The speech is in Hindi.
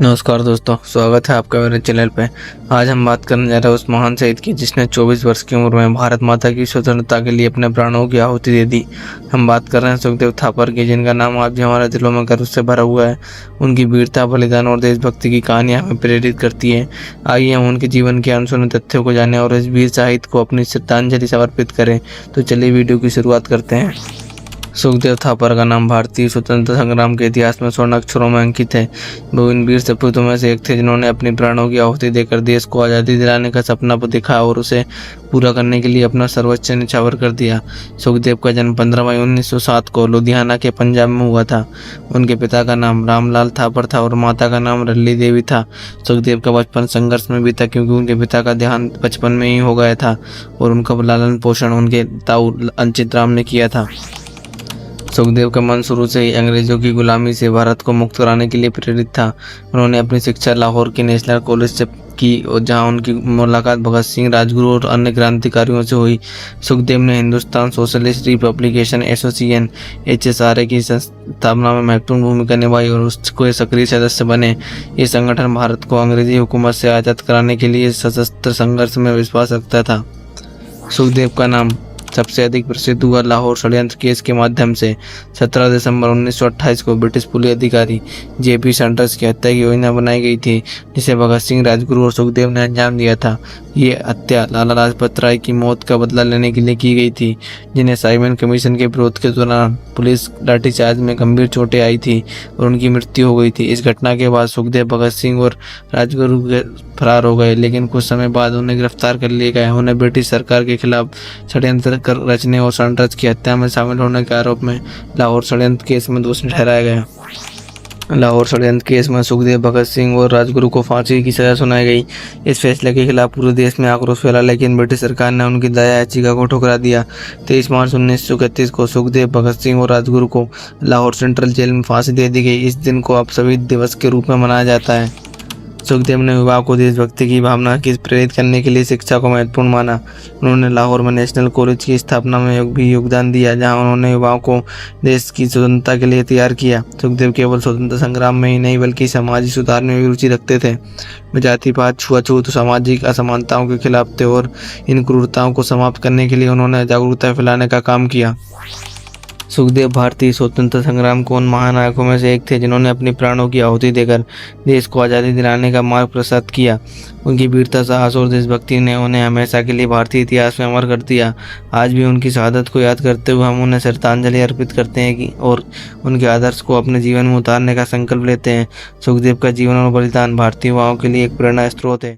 नमस्कार दोस्तों, स्वागत है आपका मेरे चैनल पे। आज हम बात करने जा रहे हैं उस महान शहीद की जिसने 24 वर्ष की उम्र में भारत माता की स्वतंत्रता के लिए अपने प्राणों की आहुति दे दी। हम बात कर रहे हैं सुखदेव थापर की, जिनका नाम आज भी हमारे दिलों में गर्व से भरा हुआ है। उनकी वीरता, बलिदान और देशभक्ति की कहानियाँ हमें प्रेरित करती हैं। आइए हम उनके जीवन के अनसुने तथ्यों को जानें और इस वीर शहीद को अपनी श्रद्धांजलि समर्पित करें। तो चलिए वीडियो की शुरुआत करते हैं। सुखदेव थापर का नाम भारतीय स्वतंत्रता संग्राम के इतिहास में स्वर्ण अक्षरों में अंकित है। वो इन वीर सपूतों में से एक थे जिन्होंने अपनी प्राणों की आहुति देकर देश को आज़ादी दिलाने का सपना देखा और उसे पूरा करने के लिए अपना सर्वोच्च न्यौछावर कर दिया। सुखदेव का जन्म 15 मई 1907 को लुधियाना के पंजाब में हुआ था। उनके पिता का नाम रामलाल थापर था और माता का नाम रल्ली देवी था। सुखदेव का बचपन संघर्ष में बीता क्योंकि उनके पिता का देहांत बचपन में ही हो गया था और उनका लालन पोषण उनके ताऊ अंचित राम ने किया था। सुखदेव का मन शुरू से ही अंग्रेजों की गुलामी से भारत को मुक्त कराने के लिए प्रेरित था। उन्होंने अपनी शिक्षा लाहौर के नेशनल कॉलेज से की और जहां उनकी मुलाकात भगत सिंह, राजगुरु और अन्य क्रांतिकारियों से हुई। सुखदेव ने Hindustan socialist republication association HSRA की स्थापना में महत्वपूर्ण भूमिका निभाई और उसके सक्रिय सदस्य बने। ये संगठन भारत को अंग्रेजी हुकूमत से आज़ाद कराने के लिए सशस्त्र संघर्ष में विश्वास रखता था। सुखदेव का नाम सबसे अधिक प्रसिद्ध हुआ लाहौर षड्यंत्र केस के माध्यम से। 17 दिसंबर 1928 को ब्रिटिश पुलिस अधिकारी JP सेंटर्स की हत्या की योजना बनाई गई थी, जिसे भगत सिंह, राजगुरु और सुखदेव ने अंजाम दिया था। ये हत्या लाला लाजपत राय की मौत का बदला लेने के लिए की गई थी, जिन्हें साइमन कमीशन के विरोध के दौरान पुलिस लाठीचार्ज में गंभीर चोटें आई थी और उनकी मृत्यु हो गई थी। इस घटना के बाद सुखदेव, भगत सिंह और राजगुरु फरार हो गए, लेकिन कुछ समय बाद उन्हें गिरफ्तार कर लिया गया। उन्हें ब्रिटिश सरकार के खिलाफ षड्यंत्र रचने और सेंटर्स की हत्या में शामिल होने के आरोप में लाहौर षड्यंत्र केस में दोषी ठहराया गया। लाहौर षड्यंत्र केस में सुखदेव, भगत सिंह और राजगुरु को फांसी की सजा सुनाई गई। इस फैसले के खिलाफ पूरे देश में आक्रोश फैला, लेकिन ब्रिटिश सरकार ने उनकी दया याचिका को ठुकरा दिया। 23 मार्च 1931 को सुखदेव, भगत सिंह और राजगुरु को लाहौर सेंट्रल जेल में फांसी दे दी गई। इस दिन को अब शहीद दिवस के रूप में मनाया जाता है। सुखदेव ने युवाओं को देशभक्ति की भावना की प्रेरित करने के लिए शिक्षा को महत्वपूर्ण माना। उन्होंने लाहौर में नेशनल कॉलेज की स्थापना में भी योगदान दिया, जहां उन्होंने युवाओं को देश की स्वतंत्रता के लिए तैयार किया। सुखदेव केवल स्वतंत्रता संग्राम में ही नहीं बल्कि समाजी सुधार में भी रुचि रखते थे। वे जातिवाद, छुआछूत, सामाजिक असमानताओं के खिलाफ थे और इन क्रूरताओं को समाप्त करने के लिए उन्होंने जागरूकता फैलाने का काम किया। सुखदेव भारतीय स्वतंत्रता संग्राम के उन महानायकों में से एक थे जिन्होंने अपनी प्राणों की आहुति देकर देश को आज़ादी दिलाने का मार्ग प्रशस्त किया। उनकी वीरता, साहस और देशभक्ति ने उन्हें हमेशा के लिए भारतीय इतिहास में अमर कर दिया। आज भी उनकी शहादत को याद करते हुए हम उन्हें श्रद्धांजलि अर्पित करते हैं और उनके आदर्श को अपने जीवन में उतारने का संकल्प लेते हैं। सुखदेव का जीवन और बलिदान भारतीय युवाओं के लिए एक प्रेरणा स्रोत है।